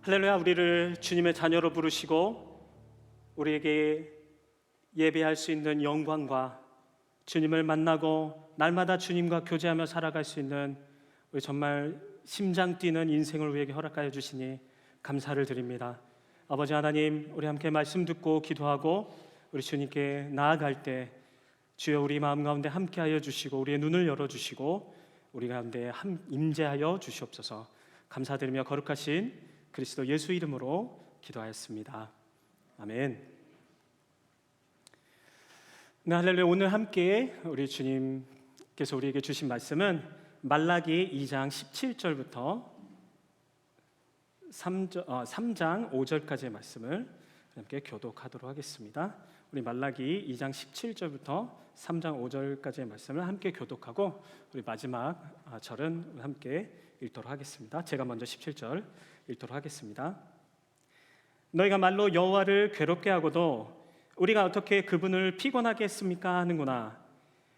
할렐루야. 우리를 주님의 자녀로 부르시고 우리에게 예배할 수 있는 영광과 주님을 만나고 날마다 주님과 교제하며 살아갈 수 있는 우리 정말 심장 뛰는 인생을 우리에게 허락하여 주시니 감사를 드립니다. 아버지 하나님, 우리 함께 말씀 듣고 기도하고 우리 주님께 나아갈 때 주여 우리 마음 가운데 함께하여 주시고 우리의 눈을 열어주시고 우리 가운데 임재하여 주시옵소서. 감사드리며 거룩하신 그리스도 예수 이름으로 기도하였습니다. 아멘. 네, 할렐루야. 오늘 함께 우리 주님께서 우리에게 주신 말씀은 말라기 2장 17절부터 3장 5절까지의 말씀을 함께 교독하도록 하겠습니다. 우리 말라기 2장 17절부터 3장 5절까지의 말씀을 함께 교독하고 우리 마지막 절은 함께 읽도록 하겠습니다. 제가 먼저 17절 읽도록 하겠습니다. 너희가 말로 여호와를 괴롭게 하고도 우리가 어떻게 그분을 피곤하게 했습니까 하는구나.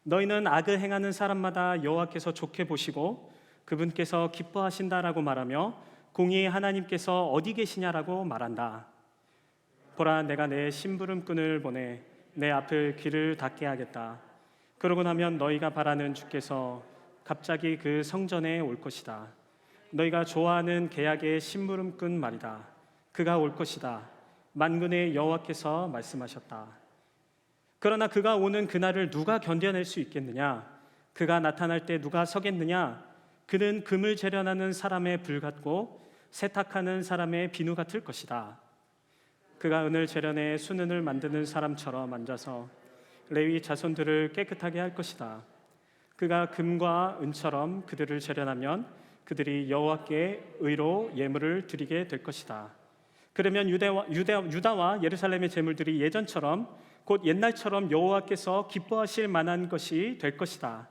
너희는 악을 행하는 사람마다 여호와께서 좋게 보시고 그분께서 기뻐하신다라고 말하며 공의의 하나님께서 어디 계시냐라고 말한다. 보라, 내가 내 심부름꾼을 보내 내 앞을 길을 닫게 하겠다. 그러고 나면 너희가 바라는 주께서 갑자기 그 성전에 올 것이다. 너희가 좋아하는 계약의 심부름꾼 말이다. 그가 올 것이다. 만군의 여호와께서 말씀하셨다. 그러나 그가 오는 그날을 누가 견뎌낼 수 있겠느냐? 그가 나타날 때 누가 서겠느냐? 그는 금을 재련하는 사람의 불 같고 세탁하는 사람의 비누 같을 것이다. 그가 은을 재련해 수는을 만드는 사람처럼 앉아서 레위 자손들을 깨끗하게 할 것이다. 그가 금과 은처럼 그들을 재련하면 그들이 여호와께 의로 예물을 드리게 될 것이다. 그러면 유다와 예루살렘의 제물들이 예전처럼 곧 옛날처럼 여호와께서 기뻐하실 만한 것이 될 것이다.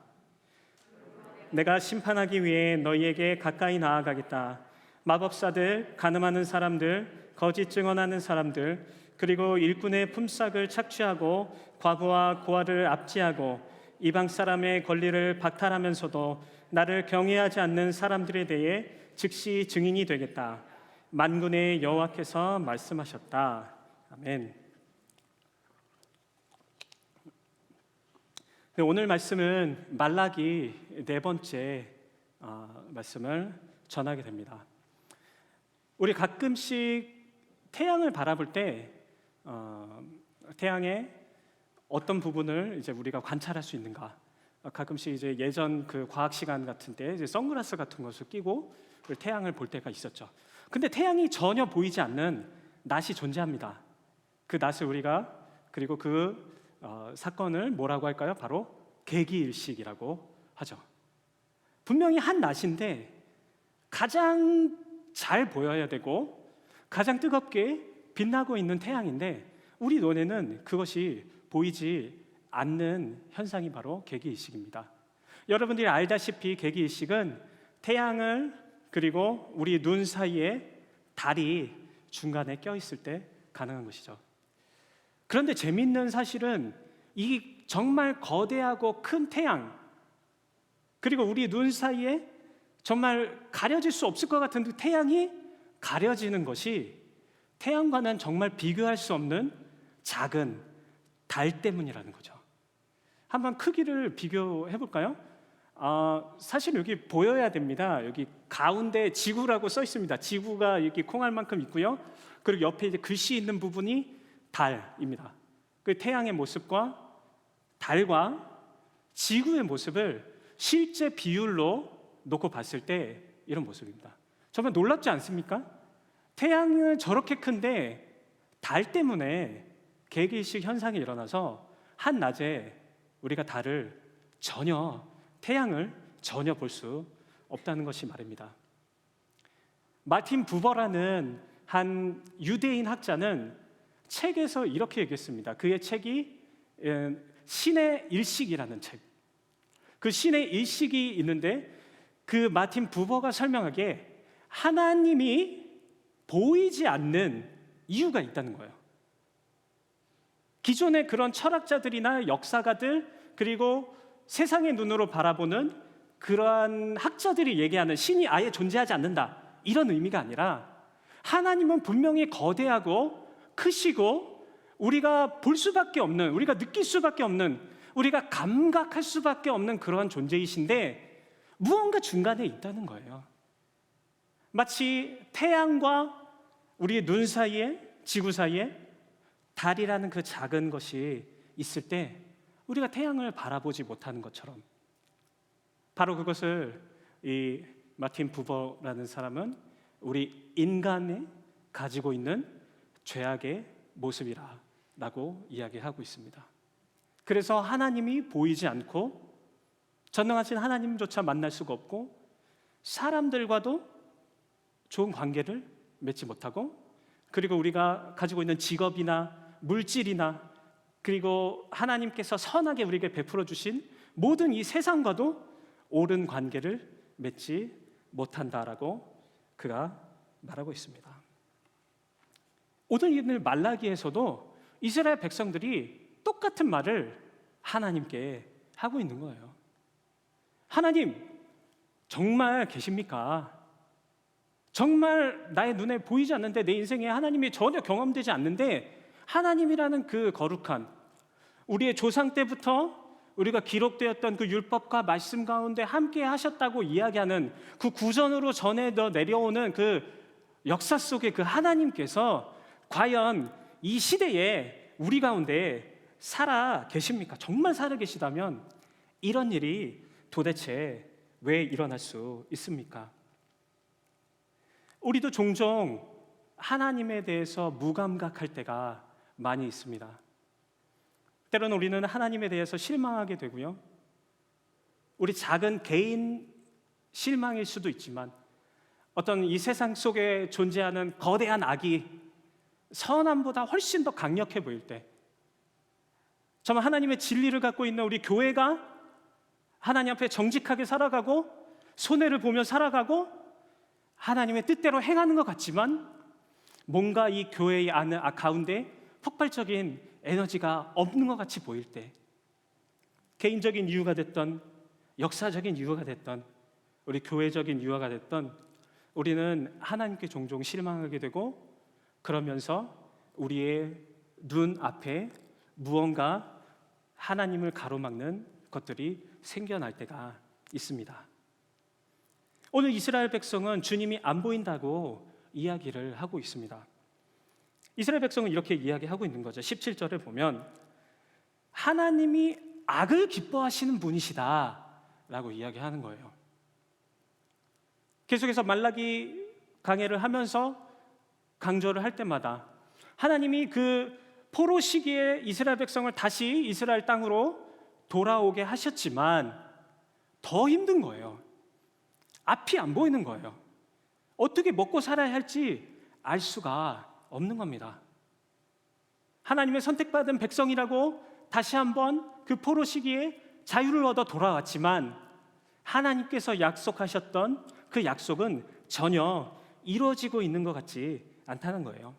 내가 심판하기 위해 너희에게 가까이 나아가겠다. 마법사들, 간음하는 사람들, 거짓 증언하는 사람들, 그리고 일꾼의 품삯을 착취하고 과부와 고아를 압제하고 이방 사람의 권리를 박탈하면서도 나를 경외하지 않는 사람들에 대해 즉시 증인이 되겠다. 만군의 여호와께서 말씀하셨다. 아멘. 오늘 말씀은 말라기 네 번째 말씀을 전하게 됩니다. 우리 가끔씩 태양을 바라볼 때 태양의 어떤 부분을 이제 우리가 관찰할 수 있는가? 가끔씩 이제 예전 그 과학 시간 같은 때 이제 선글라스 같은 것을 끼고 태양을 볼 때가 있었죠. 근데 태양이 전혀 보이지 않는 낮이 존재합니다. 그 낮을 우리가 그리고 그 사건을 뭐라고 할까요? 바로 개기일식이라고 하죠. 분명히 한 낮인데 가장 잘 보여야 되고 가장 뜨겁게 빛나고 있는 태양인데 우리 눈에는 그것이 보이지 않는 현상이 바로 개기일식입니다. 여러분들이 알다시피 개기일식은 태양을 그리고 우리 눈 사이에 달이 중간에 껴있을 때 가능한 것이죠. 그런데 재미있는 사실은 이 정말 거대하고 큰 태양 그리고 우리 눈 사이에 정말 가려질 수 없을 것 같은 그 태양이 가려지는 것이 태양과는 정말 비교할 수 없는 작은 달 때문이라는 거죠. 한번 크기를 비교해 볼까요? 사실 여기 보여야 됩니다. 여기 가운데 지구라고 써 있습니다. 지구가 이렇게 콩알만큼 있고요. 그리고 옆에 이제 글씨 있는 부분이 달입니다. 그 태양의 모습과 달과 지구의 모습을 실제 비율로 놓고 봤을 때 이런 모습입니다. 정말 놀랍지 않습니까? 태양은 저렇게 큰데 달 때문에 개기일식 현상이 일어나서 한낮에 우리가 태양을 전혀 볼 수 없다는 것이 말입니다. 마틴 부버라는 한 유대인 학자는 책에서 이렇게 얘기했습니다. 그의 책이 신의 일식이라는 책. 그 신의 일식이 있는데 그 마틴 부버가 설명하기에 하나님이 보이지 않는 이유가 있다는 거예요. 기존의 그런 철학자들이나 역사가들 그리고 세상의 눈으로 바라보는 그러한 학자들이 얘기하는 신이 아예 존재하지 않는다 이런 의미가 아니라 하나님은 분명히 거대하고 크시고 우리가 볼 수밖에 없는, 우리가 느낄 수밖에 없는, 우리가 감각할 수밖에 없는 그러한 존재이신데 무언가 중간에 있다는 거예요. 마치 태양과 우리의 눈 사이에, 지구 사이에 달이라는 그 작은 것이 있을 때 우리가 태양을 바라보지 못하는 것처럼, 바로 그것을 이 마틴 부버라는 사람은 우리 인간이 가지고 있는 죄악의 모습이라고 이야기하고 있습니다. 그래서 하나님이 보이지 않고 전능하신 하나님조차 만날 수가 없고 사람들과도 좋은 관계를 맺지 못하고, 그리고 우리가 가지고 있는 직업이나 물질이나 그리고 하나님께서 선하게 우리에게 베풀어 주신 모든 이 세상과도 옳은 관계를 맺지 못한다라고 그가 말하고 있습니다. 오늘 말라기에서도 이스라엘 백성들이 똑같은 말을 하나님께 하고 있는 거예요. 하나님, 정말 계십니까? 정말 나의 눈에 보이지 않는데, 내 인생에 하나님이 전혀 경험되지 않는데 하나님이라는 그 거룩한, 우리의 조상 때부터 우리가 기록되었던 그 율법과 말씀 가운데 함께 하셨다고 이야기하는 그 구전으로 전해 내려오는 그 역사 속의 그 하나님께서 과연 이 시대에 우리 가운데 살아 계십니까? 정말 살아 계시다면 이런 일이 도대체 왜 일어날 수 있습니까? 우리도 종종 하나님에 대해서 무감각할 때가 많이 있습니다. 때로는 우리는 하나님에 대해서 실망하게 되고요, 우리 작은 개인 실망일 수도 있지만 어떤 이 세상 속에 존재하는 거대한 악이 선함보다 훨씬 더 강력해 보일 때, 정말 하나님의 진리를 갖고 있는 우리 교회가 하나님 앞에 정직하게 살아가고 손해를 보며 살아가고 하나님의 뜻대로 행하는 것 같지만 뭔가 이 교회의 가운데 폭발적인 에너지가 없는 것 같이 보일 때, 개인적인 이유가 됐던 역사적인 이유가 됐던 우리 교회적인 이유가 됐던 우리는 하나님께 종종 실망하게 되고, 그러면서 우리의 눈 앞에 무언가 하나님을 가로막는 것들이 생겨날 때가 있습니다. 오늘 이스라엘 백성은 주님이 안 보인다고 이야기를 하고 있습니다. 이스라엘 백성은 이렇게 이야기하고 있는 거죠. 17절을 보면 하나님이 악을 기뻐하시는 분이시다 라고 이야기하는 거예요. 계속해서 말라기 강해를 하면서 강조를 할 때마다 하나님이 그 포로 시기에 이스라엘 백성을 다시 이스라엘 땅으로 돌아오게 하셨지만 더 힘든 거예요. 앞이 안 보이는 거예요. 어떻게 먹고 살아야 할지 알 수가 없는 겁니다. 하나님의 선택받은 백성이라고 다시 한번 그 포로 시기에 자유를 얻어 돌아왔지만 하나님께서 약속하셨던 그 약속은 전혀 이루어지고 있는 것 같지 않다는 거예요.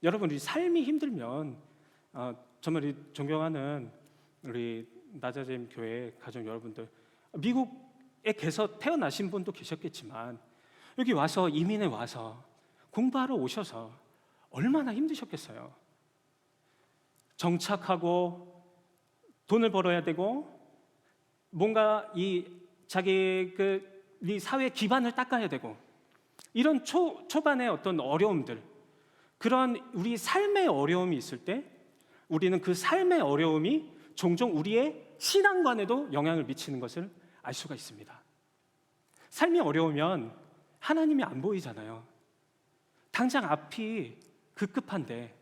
여러분, 우리 삶이 힘들면 정말 존경하는 우리 나자잼 교회 가족 여러분들, 미국에 태어나신 분도 계셨겠지만 여기 와서 이민에 와서 공부하러 오셔서 얼마나 힘드셨겠어요. 정착하고 돈을 벌어야 되고 뭔가 자기 이 사회 기반을 닦아야 되고, 이런 초반의 어떤 어려움들, 그런 우리 삶의 어려움이 있을 때 우리는 그 삶의 어려움이 종종 우리의 신앙관에도 영향을 미치는 것을 알 수가 있습니다. 삶이 어려우면 하나님이 안 보이잖아요. 당장 앞이 급급한데,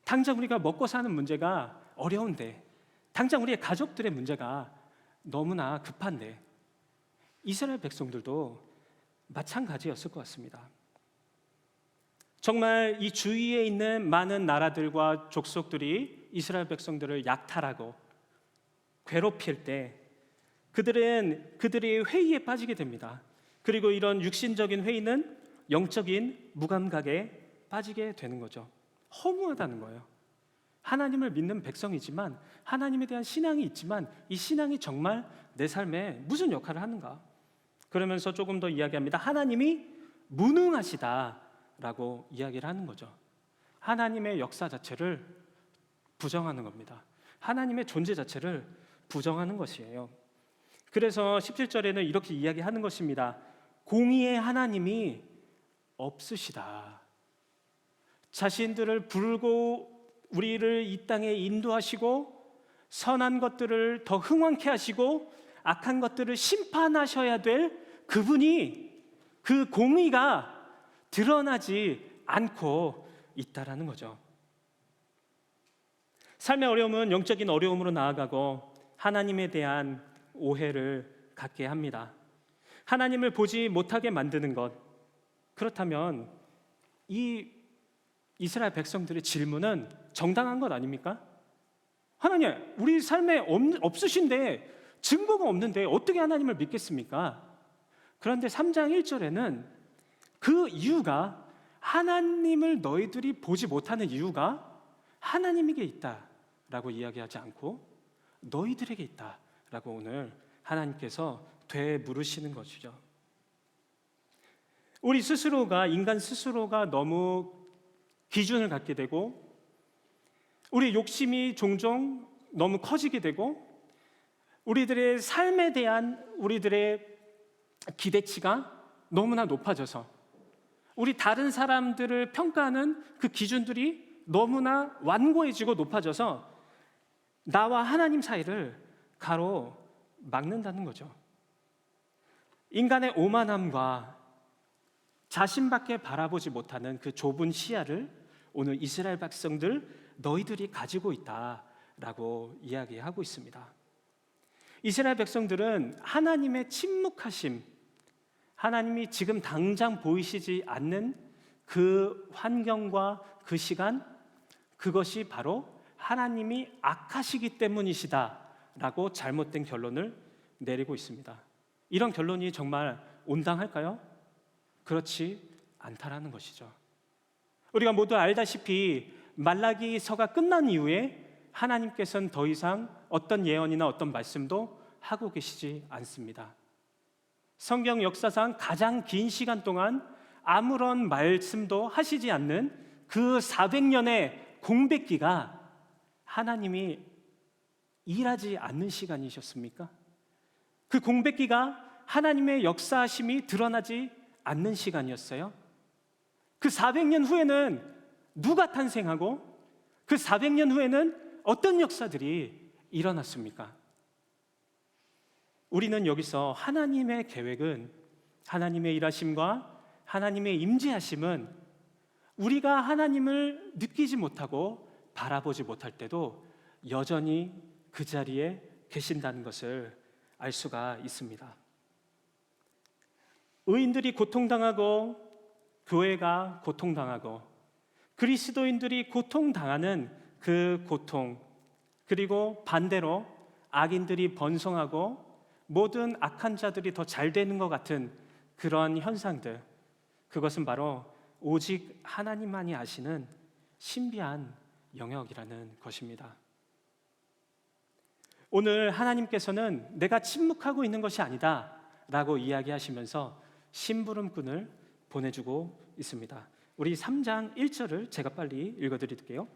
당장 우리가 먹고 사는 문제가 어려운데, 당장 우리의 가족들의 문제가 너무나 급한데, 이스라엘 백성들도 마찬가지였을 것 같습니다. 정말 이 주위에 있는 많은 나라들과 족속들이 이스라엘 백성들을 약탈하고 괴롭힐 때 그들의 회의에 빠지게 됩니다. 그리고 이런 육신적인 회의는 영적인 무감각에 빠지게 되는 거죠. 허무하다는 거예요. 하나님을 믿는 백성이지만, 하나님에 대한 신앙이 있지만 이 신앙이 정말 내 삶에 무슨 역할을 하는가? 그러면서 조금 더 이야기합니다. 하나님이 무능하시다 있다라고 이야기를 하는 거죠. 하나님의 역사 자체를 부정하는 겁니다. 하나님의 존재 자체를 부정하는 것이에요. 그래서 17절에는 이렇게 이야기하는 것입니다. 공의의 하나님이 없으시다. 자신들을 부르고 우리를 이 땅에 인도하시고 선한 것들을 더 흥왕케 하시고 악한 것들을 심판하셔야 될 그분이, 그 공의가 드러나지 않고 있다라는 거죠. 삶의 어려움은 영적인 어려움으로 나아가고 하나님에 대한 오해를 갖게 합니다. 하나님을 보지 못하게 만드는 것. 그렇다면 이 이스라엘 백성들의 질문은 정당한 것 아닙니까? 하나님, 우리 삶에 없으신데, 증거가 없는데 어떻게 하나님을 믿겠습니까? 그런데 3장 1절에는 그 이유가, 하나님을 너희들이 보지 못하는 이유가 하나님에게 있다라고 이야기하지 않고 너희들에게 있다라고 오늘 하나님께서 되물으시는 것이죠. 우리 스스로가, 인간 스스로가 너무 기준을 갖게 되고 우리 욕심이 종종 너무 커지게 되고 우리들의 삶에 대한 우리들의 기대치가 너무나 높아져서 우리 다른 사람들을 평가하는 그 기준들이 너무나 완고해지고 높아져서 나와 하나님 사이를 가로막는다는 거죠. 인간의 오만함과 자신밖에 바라보지 못하는 그 좁은 시야를 오늘 이스라엘 백성들 너희들이 가지고 있다라고 이야기하고 있습니다. 이스라엘 백성들은 하나님의 침묵하심, 하나님이 지금 당장 보이시지 않는 그 환경과 그 시간, 그것이 바로 하나님이 악하시기 때문이시다라고 잘못된 결론을 내리고 있습니다. 이런 결론이 정말 온당할까요? 그렇지 않다라는 것이죠. 우리가 모두 알다시피 말라기서가 끝난 이후에 하나님께서는 더 이상 어떤 예언이나 어떤 말씀도 하고 계시지 않습니다. 성경 역사상 가장 긴 시간 동안 아무런 말씀도 하시지 않는 그 400년의 공백기가 하나님이 일하지 않는 시간이셨습니까? 그 공백기가 하나님의 역사하심이 드러나지 않는 시간이었어요. 그 400년 후에는 누가 탄생하고 그 400년 후에는 어떤 역사들이 일어났습니까? 우리는 여기서 하나님의 계획은, 하나님의 일하심과 하나님의 임재하심은 우리가 하나님을 느끼지 못하고 바라보지 못할 때도 여전히 그 자리에 계신다는 것을 알 수가 있습니다. 의인들이 고통당하고 교회가 고통당하고 그리스도인들이 고통당하는 그 고통, 그리고 반대로 악인들이 번성하고 모든 악한 자들이 더 잘 되는 것 같은 그런 현상들, 그것은 바로 오직 하나님만이 아시는 신비한 영역이라는 것입니다. 오늘 하나님께서는 내가 침묵하고 있는 것이 아니다 라고 이야기하시면서 심부름꾼을 보내주고 있습니다. 우리 3장 1절을 제가 빨리 읽어드릴게요.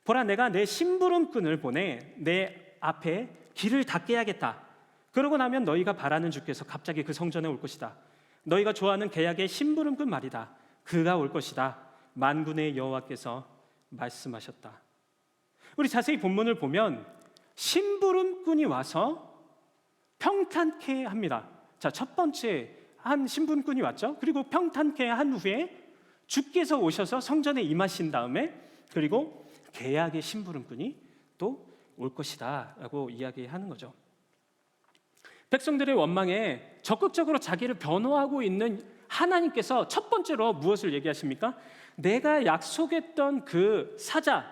보라, 내가 내 심부름꾼을 보내 내 앞에 길을 닫게 하겠다. 그러고 나면 너희가 바라는 주께서 갑자기 그 성전에 올 것이다. 너희가 좋아하는 계약의 심부름꾼 말이다. 그가 올 것이다. 만군의 여호와께서 말씀하셨다. 우리 자세히 본문을 보면 심부름꾼이 와서 평탄케 합니다. 자, 첫 번째 한 심부름꾼이 왔죠. 그리고 평탄케 한 후에 주께서 오셔서 성전에 임하신 다음에 그리고 계약의 심부름꾼이 또 올 것이다 라고 이야기하는 거죠. 백성들의 원망에 적극적으로 자기를 변호하고 있는 하나님께서 첫 번째로 무엇을 얘기하십니까? 내가 약속했던 그 사자,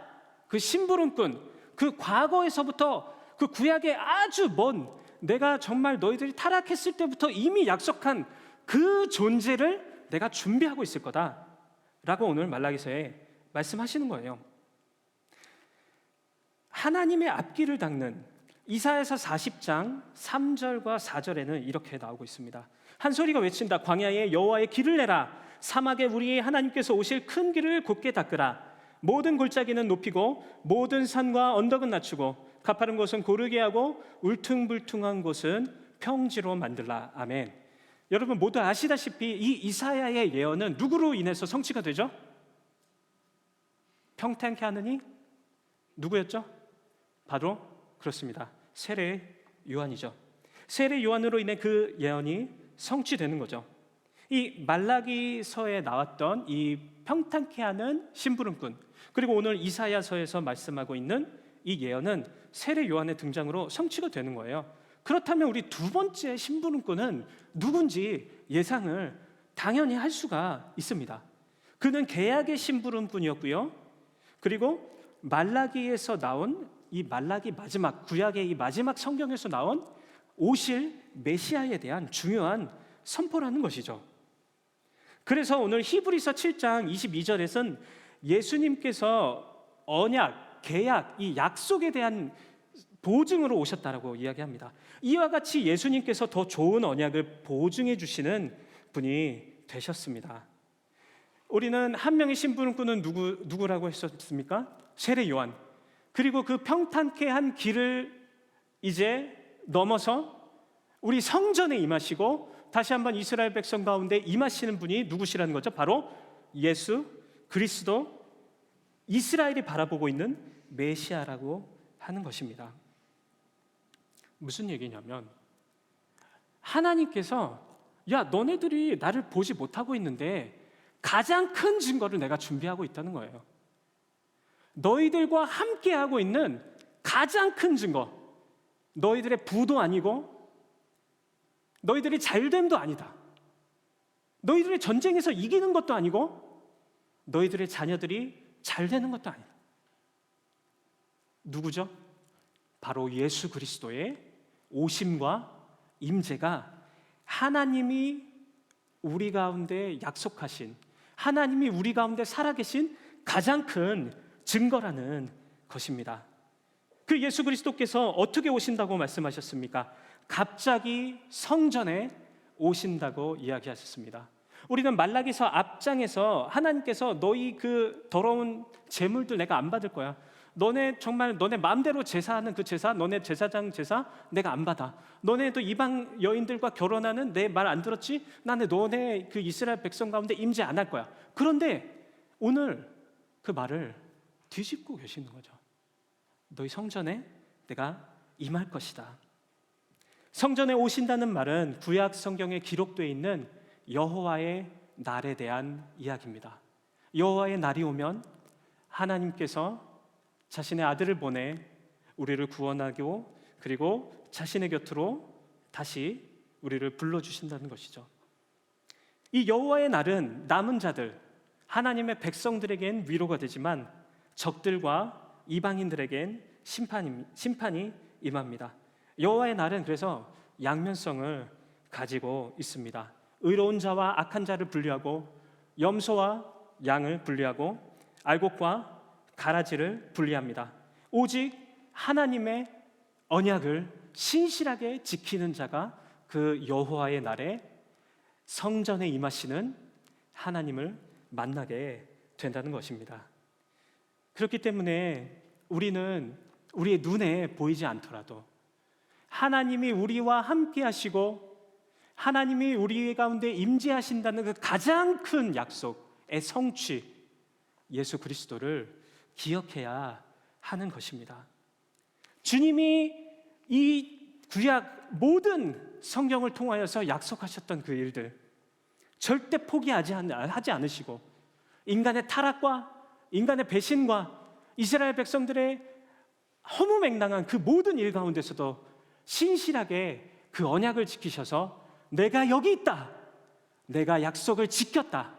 그 심부름꾼, 그 과거에서부터 그 구약의 아주 먼, 내가 정말 너희들이 타락했을 때부터 이미 약속한 그 존재를 내가 준비하고 있을 거다 라고 오늘 말라기서에 말씀하시는 거예요. 하나님의 앞길을 닦는 이사야서 40장 3절과 4절에는 이렇게 나오고 있습니다. 한 소리가 외친다. 광야에 여호와의 길을 내라. 사막에 우리 하나님께서 오실 큰 길을 곧게 닦으라. 모든 골짜기는 높이고 모든 산과 언덕은 낮추고 가파른 곳은 고르게 하고 울퉁불퉁한 곳은 평지로 만들라. 아멘. 여러분 모두 아시다시피 이 이사야의 예언은 누구로 인해서 성취가 되죠? 평탄케 하느니 누구였죠? 바로 그렇습니다. 세례 요한이죠. 세례 요한으로 인해 그 예언이 성취되는 거죠. 이 말라기서에 나왔던 이 평탄케 하는 심부름꾼, 그리고 오늘 이사야서에서 말씀하고 있는 이 예언은 세례 요한의 등장으로 성취가 되는 거예요. 그렇다면 우리 두 번째 심부름꾼은 누군지 예상을 당연히 할 수가 있습니다. 그는 개약의 심부름꾼이었고요. 그리고 말라기에서 나온 이 말라기 마지막, 구약의 이 마지막 성경에서 나온 오실 메시아에 대한 중요한 선포라는 것이죠. 그래서 오늘 히브리서 7장 22절에서는 예수님께서 언약, 계약, 이 약속에 대한 보증으로 오셨다라고 이야기합니다. 이와 같이 예수님께서 더 좋은 언약을 보증해 주시는 분이 되셨습니다. 우리는 한 명의 심부름꾼은 누구라고 했었습니까? 세례 요한. 그리고 그 평탄케 한 길을 이제 넘어서 우리 성전에 임하시고 다시 한번 이스라엘 백성 가운데 임하시는 분이 누구시라는 거죠? 바로 예수 그리스도, 이스라엘이 바라보고 있는 메시아라고 하는 것입니다. 무슨 얘기냐면 하나님께서 야, 너네들이 나를 보지 못하고 있는데 가장 큰 증거를 내가 준비하고 있다는 거예요. 너희들과 함께하고 있는 가장 큰 증거, 너희들의 부도 아니고 너희들이 잘됨도 아니다. 너희들의 전쟁에서 이기는 것도 아니고 너희들의 자녀들이 잘 되는 것도 아니다. 누구죠? 바로 예수 그리스도의 오심과 임재가 하나님이 우리 가운데 약속하신, 하나님이 우리 가운데 살아계신 가장 큰 증거라는 것입니다. 그 예수 그리스도께서 어떻게 오신다고 말씀하셨습니까? 갑자기 성전에 오신다고 이야기하셨습니다. 우리는 말라기서 앞장에서 하나님께서 너희 그 더러운 제물들 내가 안 받을 거야. 너네 정말 너네 마음대로 제사하는 그 제사, 너네 제사장 제사 내가 안 받아. 너네도 이방 여인들과 결혼하는 내 말 안 들었지? 나는 너네 그 이스라엘 백성 가운데 임재 안 할 거야. 그런데 오늘 그 말을 뒤집고 계시는 거죠. 너희 성전에 내가 임할 것이다. 성전에 오신다는 말은 구약 성경에 기록되어 있는 여호와의 날에 대한 이야기입니다. 여호와의 날이 오면 하나님께서 자신의 아들을 보내 우리를 구원하고 그리고 자신의 곁으로 다시 우리를 불러주신다는 것이죠. 이 여호와의 날은 남은 자들, 하나님의 백성들에겐 위로가 되지만 적들과 이방인들에겐 심판이 임합니다. 여호와의 날은 그래서 양면성을 가지고 있습니다. 의로운 자와 악한 자를 분리하고 염소와 양을 분리하고 알곡과 가라지를 분리합니다. 오직 하나님의 언약을 신실하게 지키는 자가 그 여호와의 날에 성전에 임하시는 하나님을 만나게 된다는 것입니다. 그렇기 때문에 우리는 우리의 눈에 보이지 않더라도 하나님이 우리와 함께 하시고 하나님이 우리 가운데 임재하신다는 그 가장 큰 약속의 성취, 예수 그리스도를 기억해야 하는 것입니다. 주님이 이 구약 모든 성경을 통하여서 약속하셨던 그 일들 절대 포기하지 않으시고 인간의 타락과 인간의 배신과 이스라엘 백성들의 허무맹랑한 그 모든 일 가운데서도 신실하게 그 언약을 지키셔서 내가 여기 있다, 내가 약속을 지켰다,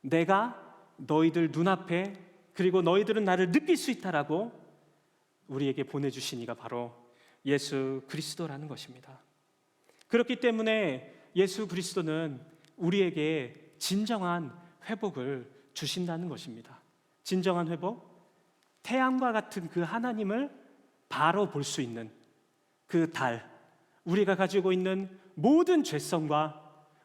내가 너희들 눈앞에 그리고 너희들은 나를 느낄 수 있다라고 우리에게 보내주신 이가 바로 예수 그리스도라는 것입니다. 그렇기 때문에 예수 그리스도는 우리에게 진정한 회복을 주신다는 것입니다. 진정한 회복, 태양과 같은 그 하나님을 바로 볼 수 있는 그 달, 우리가 가지고 있는 모든 죄성과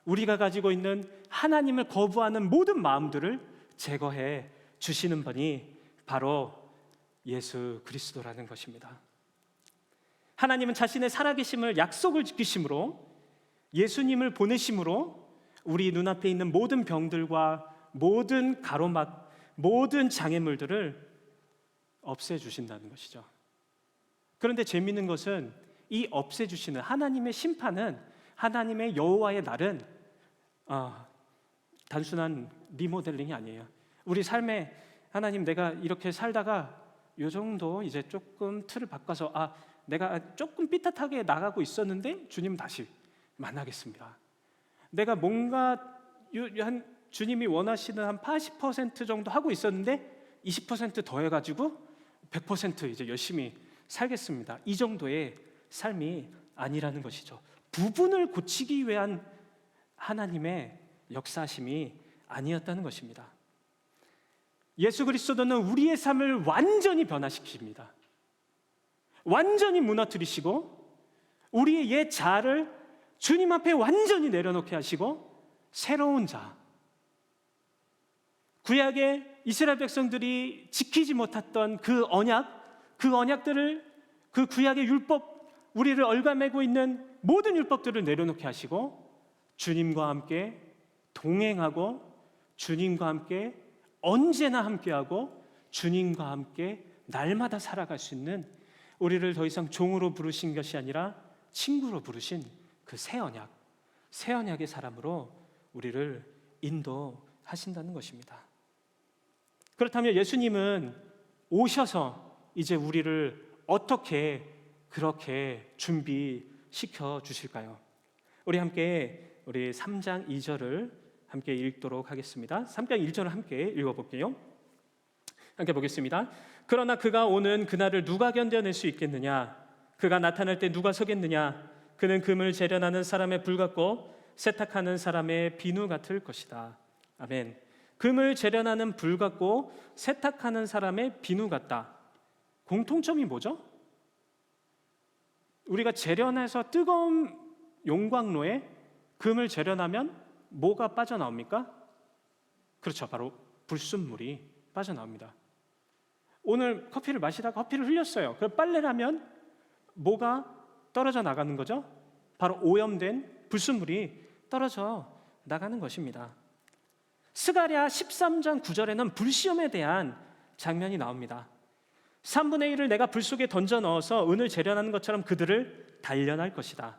우리가 가지고 있는 하나님을 거부하는 모든 마음들을 제거해 주시는 분이 바로 예수 그리스도라는 것입니다. 하나님은 자신의 살아계심을 약속을 지키심으로 예수님을 보내심으로 우리 눈앞에 있는 모든 병들과 모든 가로막, 모든 장애물들을 없애주신다는 것이죠. 그런데 재미있는 것은 이 없애주시는 하나님의 심판은, 하나님의 여호와의 날은 단순한 리모델링이 아니에요. 우리 삶에 하나님, 내가 이렇게 살다가 요 정도 이제 조금 틀을 바꿔서 내가 조금 삐끗하게 나가고 있었는데 주님 다시 만나겠습니다. 내가 뭔가 주님이 원하시는 한 80% 정도 하고 있었는데 20% 더해가지고 100% 이제 열심히 살겠습니다. 이 정도의 삶이 아니라는 것이죠. 부분을 고치기 위한 하나님의 역사심이 아니었다는 것입니다. 예수 그리스도는 우리의 삶을 완전히 변화시킵니다. 완전히 무너뜨리시고 우리의 옛 자아를 주님 앞에 완전히 내려놓게 하시고 새로운 자, 구약의 이스라엘 백성들이 지키지 못했던 그 언약들을, 그 구약의 율법, 우리를 얽어매고 있는 모든 율법들을 내려놓게 하시고 주님과 함께 동행하고 주님과 함께 언제나 함께하고 주님과 함께 날마다 살아갈 수 있는, 우리를 더 이상 종으로 부르신 것이 아니라 친구로 부르신 그 새 언약의 사람으로 우리를 인도하신다는 것입니다. 그렇다면 예수님은 오셔서 이제 우리를 어떻게 그렇게 준비시켜 주실까요? 우리 함께 우리 3장 2절을 함께 읽도록 하겠습니다. 3장 1절을 함께 읽어볼게요. 함께 보겠습니다. 그러나 그가 오는 그날을 누가 견뎌낼 수 있겠느냐? 그가 나타날 때 누가 서겠느냐? 그는 금을 재련하는 사람의 불 같고 세탁하는 사람의 비누 같을 것이다. 아멘. 금을 재련하는 불 같고 세탁하는 사람의 비누 같다. 공통점이 뭐죠? 우리가 재련해서 뜨거운 용광로에 금을 재련하면 뭐가 빠져나옵니까? 그렇죠. 바로 불순물이 빠져나옵니다. 오늘 커피를 마시다가 커피를 흘렸어요. 그럼 빨래를 하면 뭐가 떨어져 나가는 거죠? 바로 오염된 불순물이 떨어져 나가는 것입니다. 스가랴 13장 9절에는 불시험에 대한 장면이 나옵니다. 3분의 1을 내가 불 속에 던져 넣어서 은을 재련하는 것처럼 그들을 단련할 것이다.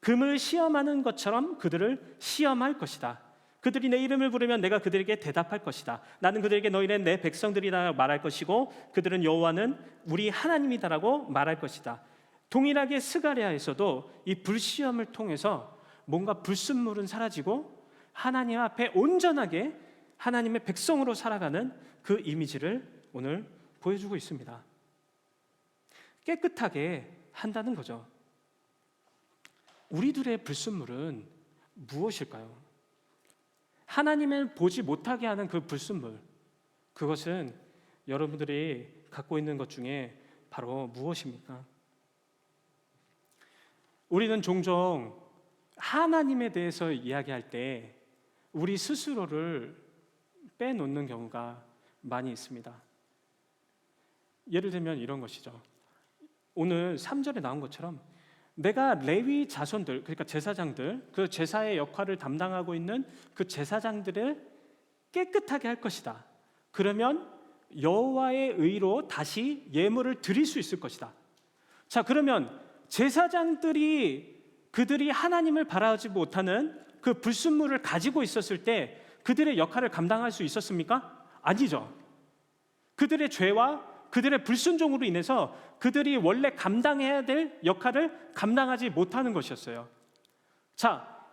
금을 시험하는 것처럼 그들을 시험할 것이다. 그들이 내 이름을 부르면 내가 그들에게 대답할 것이다. 나는 그들에게 너희는 내 백성들이다 말할 것이고 그들은 여호와는 우리 하나님이다라고 말할 것이다. 동일하게 스가랴에서도 이 불시험을 통해서 뭔가 불순물은 사라지고 하나님 앞에 온전하게 하나님의 백성으로 살아가는 그 이미지를 오늘 보여주고 있습니다. 깨끗하게 한다는 거죠. 우리들의 불순물은 무엇일까요? 하나님을 보지 못하게 하는 그 불순물, 그것은 여러분들이 갖고 있는 것 중에 바로 무엇입니까? 우리는 종종 하나님에 대해서 이야기할 때 우리 스스로를 빼놓는 경우가 많이 있습니다. 예를 들면 이런 것이죠. 오늘 3절에 나온 것처럼 내가 레위 자손들, 그러니까 제사장들, 그 제사의 역할을 담당하고 있는 그 제사장들을 깨끗하게 할 것이다. 그러면 여호와의 의로 다시 예물을 드릴 수 있을 것이다. 자, 그러면 제사장들이 그들이 하나님을 바라지 못하는 그 불순물을 가지고 있었을 때 그들의 역할을 감당할 수 있었습니까? 아니죠. 그들의 죄와 그들의 불순종으로 인해서 그들이 원래 감당해야 될 역할을 감당하지 못하는 것이었어요. 자,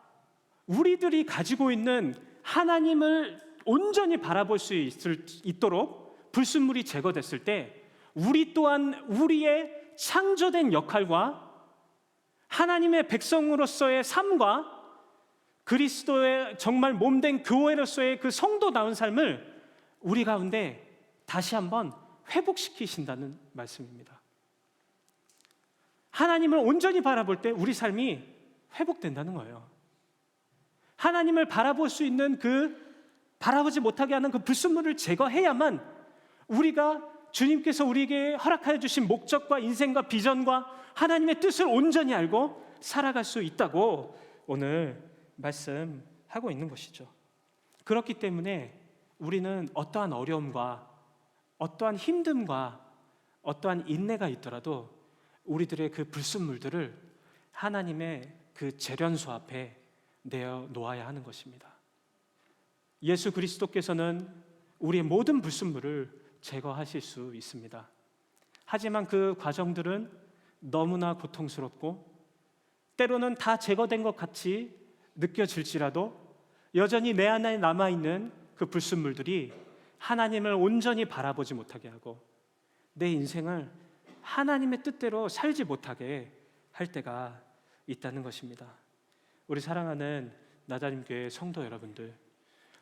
우리들이 가지고 있는 하나님을 온전히 바라볼 수 있도록 불순물이 제거됐을 때 우리 또한 우리의 창조된 역할과 하나님의 백성으로서의 삶과 그리스도의 정말 몸된 교회로서의 그 성도다운 삶을 우리 가운데 다시 한번 회복시키신다는 말씀입니다. 하나님을 온전히 바라볼 때 우리 삶이 회복된다는 거예요. 하나님을 바라볼 수 있는 바라보지 못하게 하는 그 불순물을 제거해야만 우리가 주님께서 우리에게 허락하여 주신 목적과 인생과 비전과 하나님의 뜻을 온전히 알고 살아갈 수 있다고 오늘 말씀하고 있는 것이죠. 그렇기 때문에 우리는 어떠한 어려움과 어떠한 힘듦과 어떠한 인내가 있더라도 우리들의 그 불순물들을 하나님의 그 재련소 앞에 내어 놓아야 하는 것입니다. 예수 그리스도께서는 우리의 모든 불순물을 제거하실 수 있습니다. 하지만 그 과정들은 너무나 고통스럽고 때로는 다 제거된 것 같이 느껴질지라도 여전히 내 안에 남아있는 그 불순물들이 하나님을 온전히 바라보지 못하게 하고 내 인생을 하나님의 뜻대로 살지 못하게 할 때가 있다는 것입니다. 우리 사랑하는 나자림교회 성도 여러분들,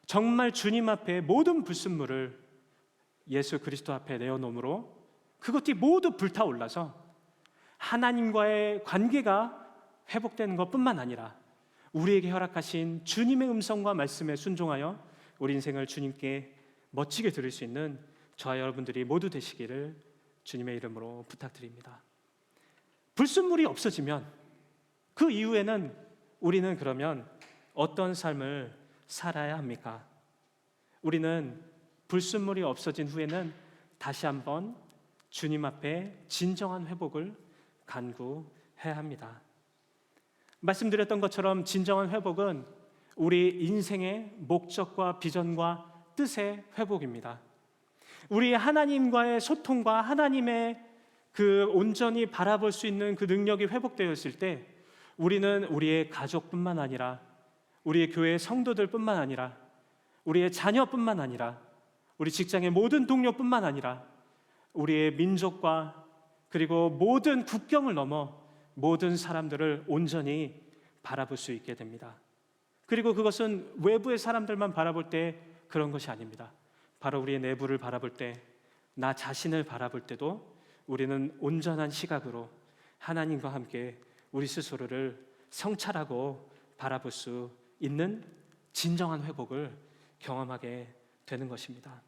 정말 주님 앞에 모든 불순물을 예수 그리스도 앞에 내어놓음으로 그것이 모두 불타올라서 하나님과의 관계가 회복되는 것뿐만 아니라 우리에게 허락하신 주님의 음성과 말씀에 순종하여 우리 인생을 주님께 멋지게 드릴 수 있는 저와 여러분들이 모두 되시기를 주님의 이름으로 부탁드립니다. 불순물이 없어지면 그 이후에는 우리는 그러면 어떤 삶을 살아야 합니까? 우리는 불순물이 없어진 후에는 다시 한번 주님 앞에 진정한 회복을 간구해야 합니다. 말씀드렸던 것처럼 진정한 회복은 우리 인생의 목적과 비전과 뜻의 회복입니다. 우리 하나님과의 소통과 하나님의 그 온전히 바라볼 수 있는 그 능력이 회복되었을 때 우리는 우리의 가족뿐만 아니라 우리의 교회 성도들뿐만 아니라 우리의 자녀뿐만 아니라 우리 직장의 모든 동료뿐만 아니라 우리의 민족과 그리고 모든 국경을 넘어 모든 사람들을 온전히 바라볼 수 있게 됩니다. 그리고 그것은 외부의 사람들만 바라볼 때 그런 것이 아닙니다. 바로 우리의 내부를 바라볼 때, 나 자신을 바라볼 때도 우리는 온전한 시각으로 하나님과 함께 우리 스스로를 성찰하고 바라볼 수 있는 진정한 회복을 경험하게 되는 것입니다.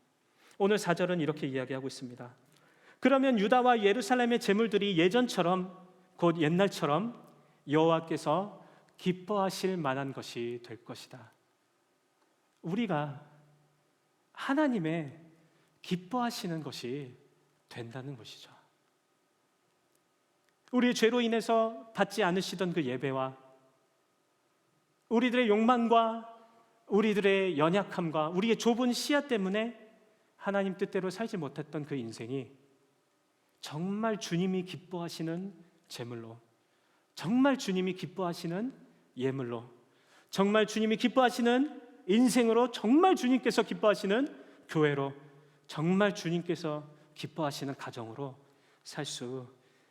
오늘 4절은 이렇게 이야기하고 있습니다. 그러면 유다와 예루살렘의 제물들이 예전처럼 곧 옛날처럼 여호와께서 기뻐하실 만한 것이 될 것이다. 우리가 하나님의 기뻐하시는 것이 된다는 것이죠. 우리의 죄로 인해서 받지 않으시던 그 예배와 우리들의 욕망과 우리들의 연약함과 우리의 좁은 시야 때문에 하나님 뜻대로 살지 못했던 그 인생이 정말 주님이 기뻐하시는 제물로, 정말 주님이 기뻐하시는 예물로, 정말 주님이 기뻐하시는 인생으로, 정말 주님께서 기뻐하시는 교회로, 정말 주님께서 기뻐하시는 가정으로 살 수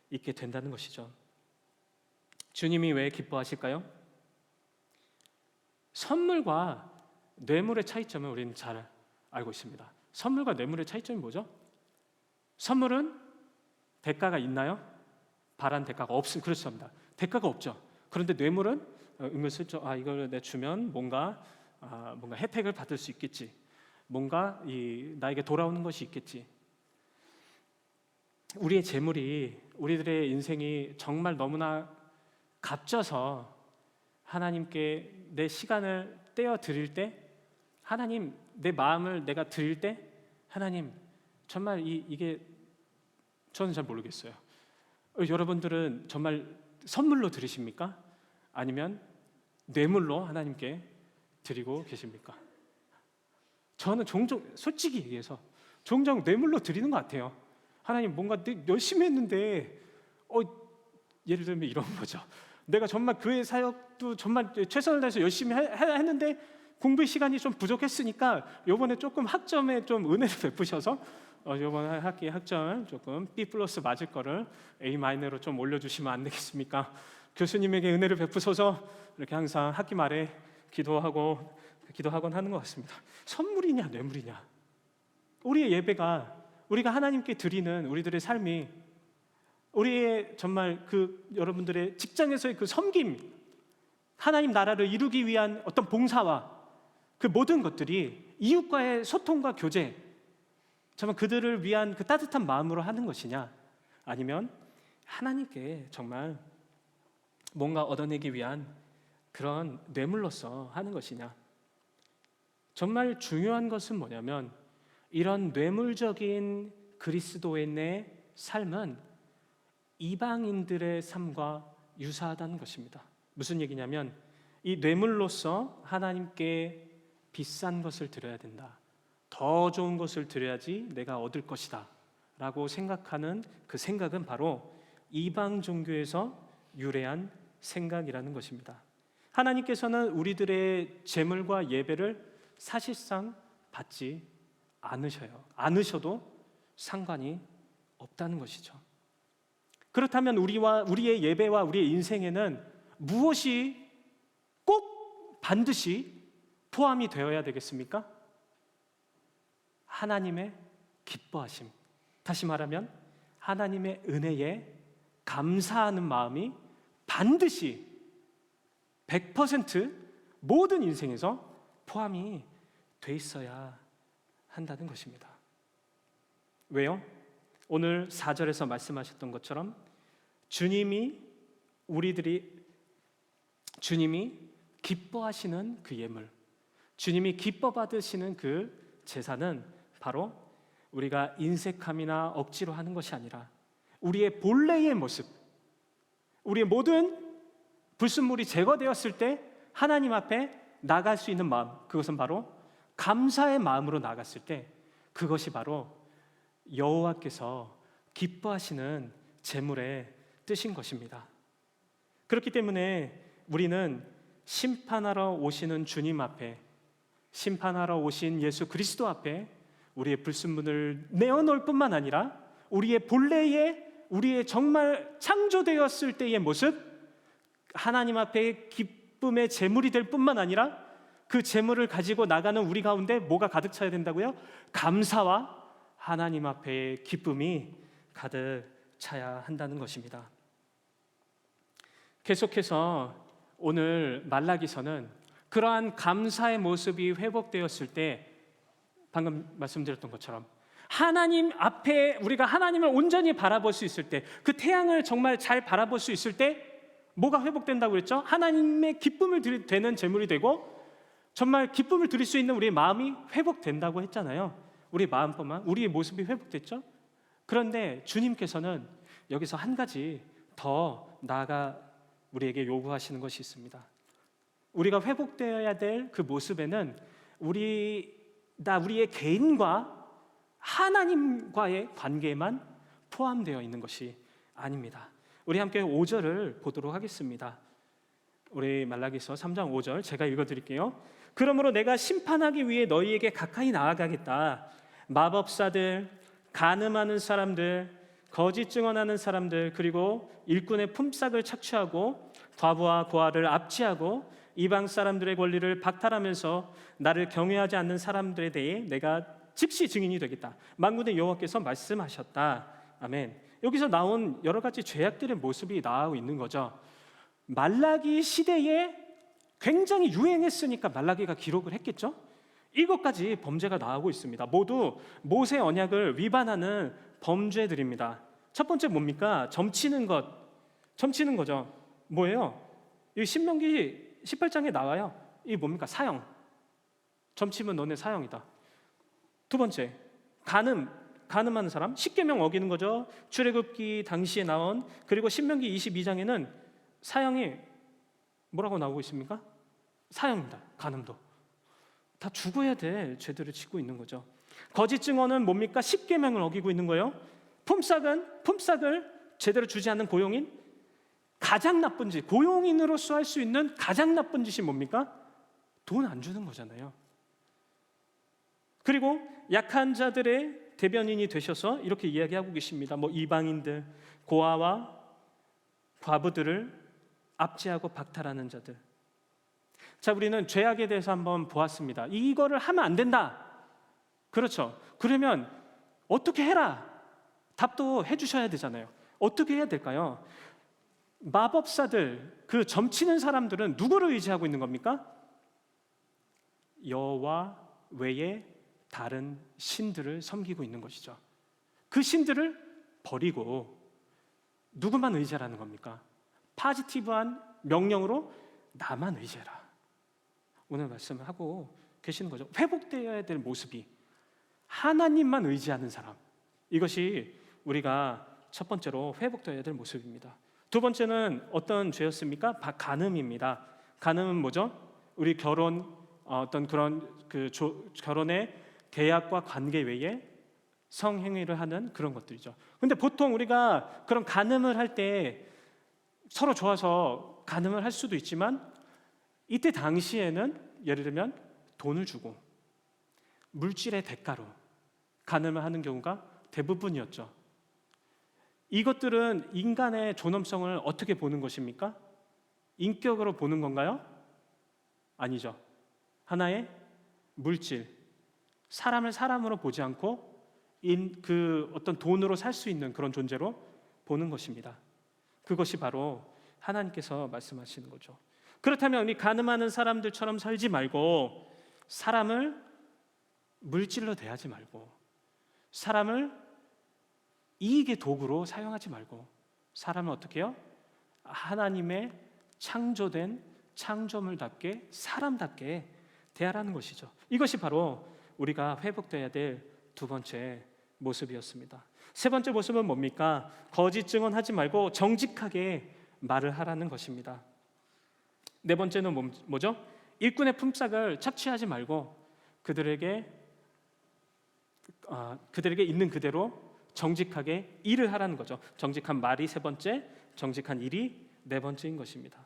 있게 된다는 것이죠. 주님이 왜 기뻐하실까요? 선물과 뇌물의 차이점을 우리는 잘 알고 있습니다. 선물과 뇌물의 차이점이 뭐죠? 선물은 대가가 있나요? 바란 대가가 없음. 그렇습니다. 대가가 없죠. 그런데 뇌물은 은근슬쩍 이걸 내 주면 뭔가 혜택을 받을 수 있겠지. 뭔가 나에게 돌아오는 것이 있겠지. 우리의 재물이, 우리들의 인생이 정말 너무나 값져서 하나님께 내 시간을 떼어 드릴 때, 하나님 내 마음을 내가 드릴 때, 하나님 정말 이게 저는 잘 모르겠어요. 여러분들은 정말 선물로 드리십니까? 아니면 뇌물로 하나님께 드리고 계십니까? 저는 종종, 솔직히 얘기해서 종종 뇌물로 드리는 것 같아요. 하나님 뭔가 열심히 했는데 예를 들면 이런 거죠. 내가 정말 교회 사역도 정말 최선을 다해서 열심히 했는데 공부 시간이 좀 부족했으니까 이번에 조금 학점에 좀 은혜를 베푸셔서 이번 학기 학점 조금 B+ 맞을 거를 A- 좀 올려주시면 안 되겠습니까? 교수님에게 은혜를 베푸셔서 이렇게 항상 학기 말에 기도하곤 하는 것 같습니다. 선물이냐 뇌물이냐? 우리의 예배가, 우리가 하나님께 드리는 우리들의 삶이, 우리의 정말 그 여러분들의 직장에서의 그 섬김, 하나님 나라를 이루기 위한 어떤 봉사와 그 모든 것들이 이웃과의 소통과 교제, 정말 그들을 위한 그 따뜻한 마음으로 하는 것이냐, 아니면 하나님께 정말 뭔가 얻어내기 위한 그런 뇌물로서 하는 것이냐. 정말 중요한 것은 뭐냐면 이런 뇌물적인 그리스도인의 삶은 이방인들의 삶과 유사하다는 것입니다. 무슨 얘기냐면 이 뇌물로서 하나님께 비싼 것을 드려야 된다, 더 좋은 것을 드려야지 내가 얻을 것이다 라고 생각하는 그 생각은 바로 이방 종교에서 유래한 생각이라는 것입니다. 하나님께서는 우리들의 제물과 예배를 사실상 받지 않으셔도 상관이 없다는 것이죠. 그렇다면 우리의 예배와 우리의 인생에는 무엇이 꼭 반드시 포함이 되어야 되겠습니까? 하나님의 기뻐하심, 다시 말하면 하나님의 은혜에 감사하는 마음이 반드시 100% 모든 인생에서 포함이 돼 있어야 한다는 것입니다. 왜요? 오늘 4절에서 말씀하셨던 것처럼 주님이 기뻐하시는 그 예물, 주님이 기뻐 받으시는 그 제사는 바로 우리가 인색함이나 억지로 하는 것이 아니라 우리의 본래의 모습, 우리의 모든 불순물이 제거되었을 때 하나님 앞에 나갈 수 있는 마음, 그것은 바로 감사의 마음으로 나갔을 때 그것이 바로 여호와께서 기뻐하시는 제물의 뜻인 것입니다. 그렇기 때문에 우리는 심판하러 오시는 주님 앞에, 심판하러 오신 예수 그리스도 앞에 우리의 불순물을 내어놓을 뿐만 아니라 우리의 본래의, 우리의 정말 창조되었을 때의 모습, 하나님 앞에 기쁨의 제물이 될 뿐만 아니라 그 제물을 가지고 나가는 우리 가운데 뭐가 가득 차야 된다고요? 감사와 하나님 앞에 기쁨이 가득 차야 한다는 것입니다. 계속해서 오늘 말라기서는 그러한 감사의 모습이 회복되었을 때 방금 말씀드렸던 것처럼 하나님 앞에 우리가 하나님을 온전히 바라볼 수 있을 때, 그 태양을 정말 잘 바라볼 수 있을 때 뭐가 회복된다고 그랬죠? 하나님의 기쁨을 되는 제물이 되고 정말 기쁨을 드릴 수 있는 우리의 마음이 회복된다고 했잖아요. 우리의 마음뿐만, 우리의 모습이 회복됐죠? 그런데 주님께서는 여기서 한 가지 더 나아가 우리에게 요구하시는 것이 있습니다. 우리가 회복되어야 될 그 모습에는 우리의 개인과 하나님과의 관계만 포함되어 있는 것이 아닙니다. 우리 함께 5절을 보도록 하겠습니다. 우리 말라기서 3장 5절 제가 읽어드릴게요. 그러므로 내가 심판하기 위해 너희에게 가까이 나아가겠다. 마법사들, 간음하는 사람들, 거짓 증언하는 사람들, 그리고 일꾼의 품삯을 착취하고 과부와 고아를 압제하고 이방 사람들의 권리를 박탈하면서 나를 경외하지 않는 사람들에 대해 내가 즉시 증인이 되겠다. 만군의 여호와께서 말씀하셨다. 아멘. 여기서 나온 여러 가지 죄악들의 모습이 나오고 있는 거죠. 말라기 시대에 굉장히 유행했으니까 말라기가 기록을 했겠죠. 7가지 범죄가 나오고 있습니다. 모두 모세 언약을 위반하는 범죄들입니다. 첫 번째 뭡니까? 점치는 거죠. 뭐예요? 이 신명기 18장에 나와요. 이게 뭡니까? 사형. 점치면 너네 사형이다. 두 번째, 간음하는 사람, 십계명 어기는 거죠. 출애굽기 당시에 나온, 그리고 신명기 22장에는 사형이 뭐라고 나오고 있습니까? 사형입니다. 간음도 다 죽어야 될 죄들을 짓고 있는 거죠. 거짓 증언은 뭡니까? 십계명을 어기고 있는 거예요. 품삯을 제대로 주지 않는 고용인, 가장 나쁜 짓, 고용인으로서 할 수 있는 가장 나쁜 짓이 뭡니까? 돈 안 주는 거잖아요. 그리고 약한 자들의 대변인이 되셔서 이렇게 이야기하고 계십니다. 이방인들, 고아와 과부들을 압제하고 박탈하는 자들. 자, 우리는 죄악에 대해서 한번 보았습니다. 이거를 하면 안 된다. 그렇죠. 그러면 어떻게 해라? 답도 해주셔야 되잖아요. 어떻게 해야 될까요? 마법사들, 그 점치는 사람들은 누구를 의지하고 있는 겁니까? 여호와 외에 다른 신들을 섬기고 있는 것이죠. 그 신들을 버리고 누구만 의지하라는 겁니까? 파지티브한 명령으로 나만 의지해라. 오늘 말씀을 하고 계시는 거죠. 회복되어야 될 모습이 하나님만 의지하는 사람, 이것이 우리가 첫 번째로 회복되어야 될 모습입니다. 두 번째는 어떤 죄였습니까? 간음입니다. 간음은 뭐죠? 우리 어떤 그런 결혼의 계약과 관계 외에 성행위를 하는 그런 것들이죠. 근데 보통 우리가 그런 간음을 할 때 서로 좋아서 간음을 할 수도 있지만, 이때 당시에는 예를 들면 돈을 주고 물질의 대가로 간음을 하는 경우가 대부분이었죠. 이것들은 인간의 존엄성을 어떻게 보는 것입니까? 인격으로 보는 건가요? 아니죠. 하나의 물질, 사람을 사람으로 보지 않고 어떤 돈으로 살 수 있는 그런 존재로 보는 것입니다. 그것이 바로 하나님께서 말씀하시는 거죠. 그렇다면 우리 간음하는 사람들처럼 살지 말고, 사람을 물질로 대하지 말고, 사람을 이익의 도구로 사용하지 말고, 사람을 어떻게 해요? 하나님의 창조된 창조물답게 사람답게 대하라는 것이죠. 이것이 바로 우리가 회복되어야 될 두 번째 모습이었습니다. 세 번째 모습은 뭡니까? 거짓 증언하지 말고 정직하게 말을 하라는 것입니다. 네 번째는 뭐죠? 일꾼의 품삯을 착취하지 말고 그들에게 있는 그대로 정직하게 일을 하라는 거죠. 정직한 말이 세 번째, 정직한 일이 네 번째인 것입니다.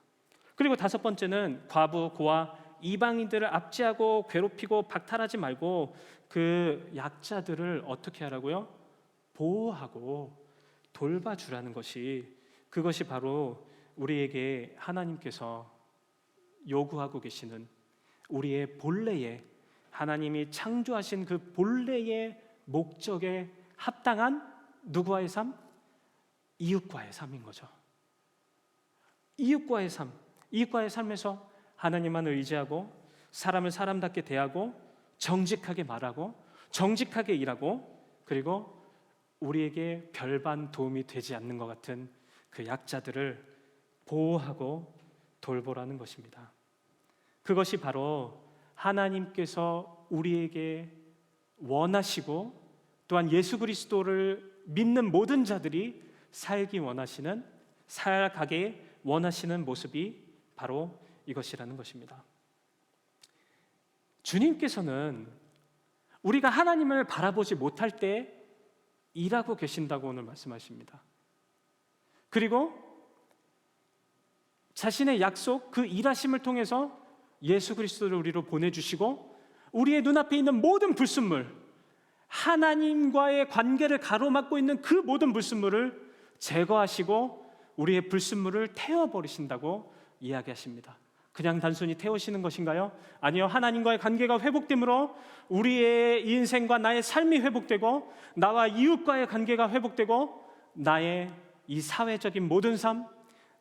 그리고 다섯 번째는 과부, 고아, 이방인들을 압제하고 괴롭히고 박탈하지 말고 그 약자들을 어떻게 하라고요? 보호하고 돌봐주라는 것이, 그것이 바로 우리에게 하나님께서 요구하고 계시는 우리의 본래의, 하나님이 창조하신 그 본래의 목적에 합당한 누구와의 삶? 이웃과의 삶인 거죠. 이웃과의 삶, 이웃과의 삶에서 하나님만 의지하고 사람을 사람답게 대하고 정직하게 말하고 정직하게 일하고, 그리고 우리에게 별반 도움이 되지 않는 것 같은 그 약자들을 보호하고 돌보라는 것입니다. 그것이 바로 하나님께서 우리에게 원하시고, 또한 예수 그리스도를 믿는 모든 자들이 살아가게 원하시는 모습이 바로 이것이라는 것입니다. 주님께서는 우리가 하나님을 바라보지 못할 때 일하고 계신다고 오늘 말씀하십니다. 그리고 자신의 약속, 그 일하심을 통해서 예수 그리스도를 우리로 보내주시고, 우리의 눈앞에 있는 모든 불순물, 하나님과의 관계를 가로막고 있는 그 모든 불순물을 제거하시고 우리의 불순물을 태워버리신다고 이야기하십니다. 그냥 단순히 태우시는 것인가요? 아니요. 하나님과의 관계가 회복됨으로 우리의 인생과 나의 삶이 회복되고, 나와 이웃과의 관계가 회복되고, 나의 이 사회적인 모든 삶,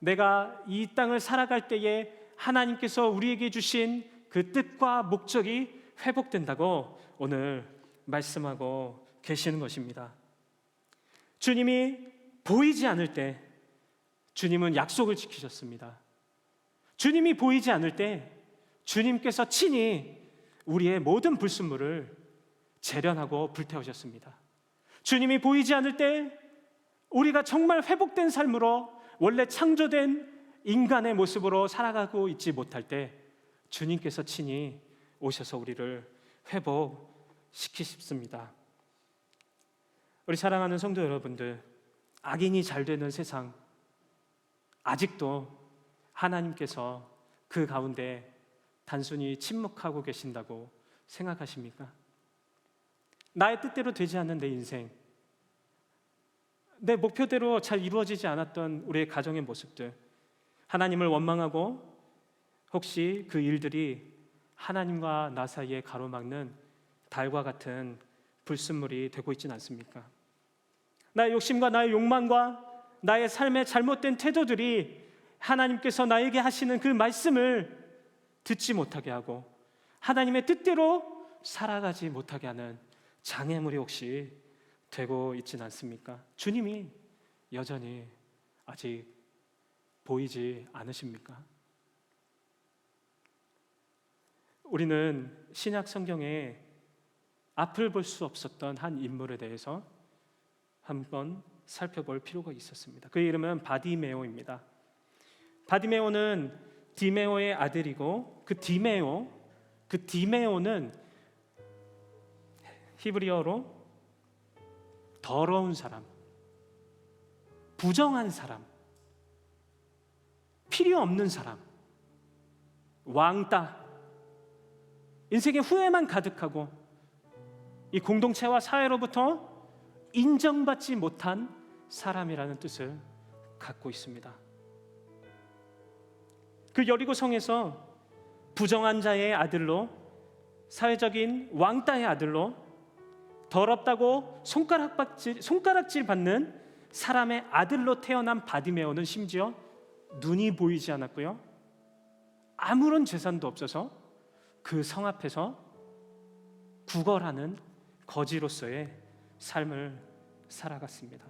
내가 이 땅을 살아갈 때에 하나님께서 우리에게 주신 그 뜻과 목적이 회복된다고 오늘 말씀하고 계시는 것입니다. 주님이 보이지 않을 때 주님은 약속을 지키셨습니다. 주님이 보이지 않을 때 주님께서 친히 우리의 모든 불순물을 재련하고 불태우셨습니다. 주님이 보이지 않을 때 우리가 정말 회복된 삶으로 원래 창조된 인간의 모습으로 살아가고 있지 못할 때 주님께서 친히 오셔서 우리를 회복시키십니다. 우리 사랑하는 성도 여러분들, 악인이 잘 되는 세상, 아직도 하나님께서 그 가운데 단순히 침묵하고 계신다고 생각하십니까? 나의 뜻대로 되지 않는 내 인생, 내 목표대로 잘 이루어지지 않았던 우리의 가정의 모습들, 하나님을 원망하고 혹시 그 일들이 하나님과 나 사이에 가로막는 달과 같은 불순물이 되고 있지는 않습니까? 나의 욕심과 나의 욕망과 나의 삶의 잘못된 태도들이 하나님께서 나에게 하시는 그 말씀을 듣지 못하게 하고 하나님의 뜻대로 살아가지 못하게 하는 장애물이 혹시 되고 있지는 않습니까? 주님이 여전히 아직 보이지 않으십니까? 우리는 신약 성경에 앞을 볼 수 없었던 한 인물에 대해서 한번 살펴볼 필요가 있었습니다. 그의 이름은 바디메오입니다. 바디메오는 디메오의 아들이고 그 디메오는 히브리어로 더러운 사람, 부정한 사람, 필요 없는 사람, 왕따, 인생에 후회만 가득하고 이 공동체와 사회로부터 인정받지 못한 사람이라는 뜻을 갖고 있습니다. 그 여리고성에서 부정한 자의 아들로, 사회적인 왕따의 아들로, 더럽다고 손가락질 받는 사람의 아들로 태어난 바디메오는 심지어 눈이 보이지 않았고요, 아무런 재산도 없어서 그 성 앞에서 구걸하는 거지로서의 삶을 살아갔습니다.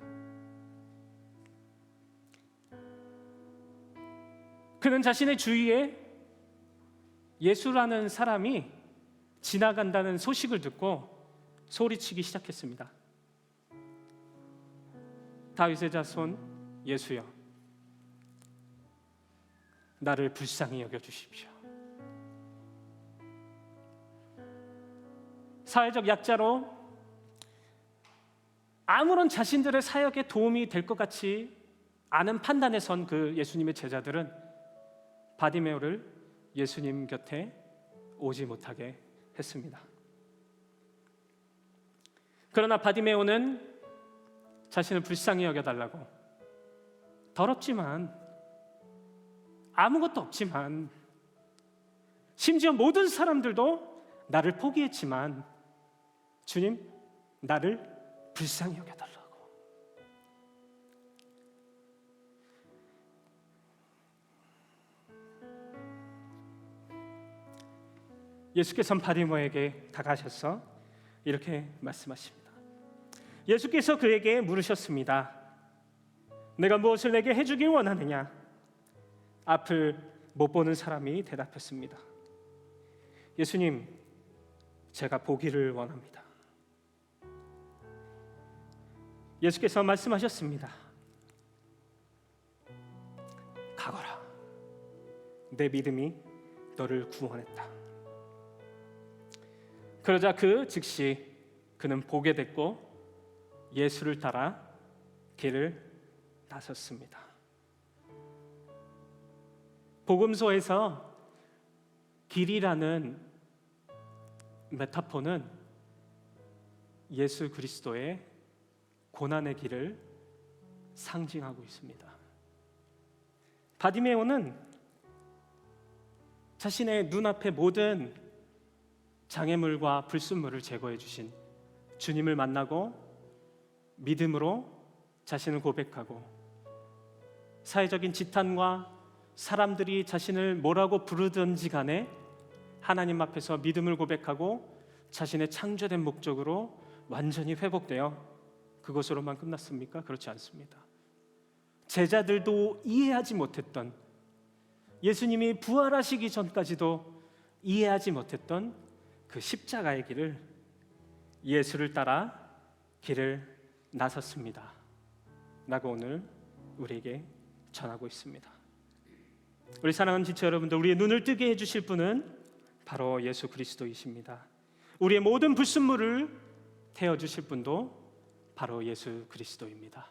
그는 자신의 주위에 예수라는 사람이 지나간다는 소식을 듣고 소리치기 시작했습니다. 다윗의 자손 예수여, 나를 불쌍히 여겨주십시오. 사회적 약자로 아무런 자신들의 사역에 도움이 될 것 같지 않은 판단에 선 그 예수님의 제자들은 바디메오를 예수님 곁에 오지 못하게 했습니다. 그러나 바디메오는 자신을 불쌍히 여겨달라고, 더럽지만 아무것도 없지만 심지어 모든 사람들도 나를 포기했지만 주님, 나를 불쌍히 여겨달라고. 예수께서는 바디메오에게 다가가셔서 이렇게 말씀하십니다. 예수께서 그에게 물으셨습니다. 내가 무엇을 내게 해주길 원하느냐? 앞을 못 보는 사람이 대답했습니다. 예수님, 제가 보기를 원합니다. 예수께서 말씀하셨습니다. 가거라. 내 믿음이 너를 구원했다. 그러자 그 즉시 그는 보게 됐고 예수를 따라 길을 나섰습니다. 복음서에서 길이라는 메타포는 예수 그리스도의 고난의 길을 상징하고 있습니다. 바디메오는 자신의 눈앞의 모든 장애물과 불순물을 제거해 주신 주님을 만나고 믿음으로 자신을 고백하고 사회적인 지탄과 사람들이 자신을 뭐라고 부르든지 간에 하나님 앞에서 믿음을 고백하고 자신의 창조된 목적으로 완전히 회복되어 그것으로만 끝났습니까? 그렇지 않습니다. 제자들도 이해하지 못했던, 예수님이 부활하시기 전까지도 이해하지 못했던 그 십자가의 길을, 예수를 따라 길을 나섰습니다 라고 오늘 우리에게 전하고 있습니다. 우리 사랑하는 지체 여러분들, 우리의 눈을 뜨게 해주실 분은 바로 예수 그리스도이십니다. 우리의 모든 불순물을 태워주실 분도 바로 예수 그리스도입니다.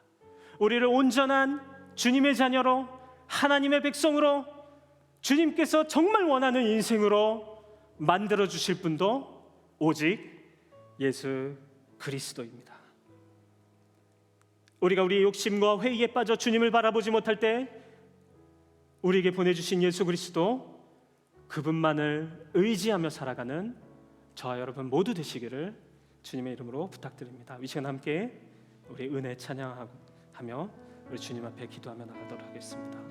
우리를 온전한 주님의 자녀로, 하나님의 백성으로, 주님께서 정말 원하는 인생으로 만들어 주실 분도 오직 예수 그리스도입니다. 우리가 우리의 욕심과 회의에 빠져 주님을 바라보지 못할 때 우리에게 보내주신 예수 그리스도, 그분만을 의지하며 살아가는 저와 여러분 모두 되시기를 주님의 이름으로 부탁드립니다. 이 시간 함께 우리 은혜 찬양하며 우리 주님 앞에 기도하며 나가도록 하겠습니다.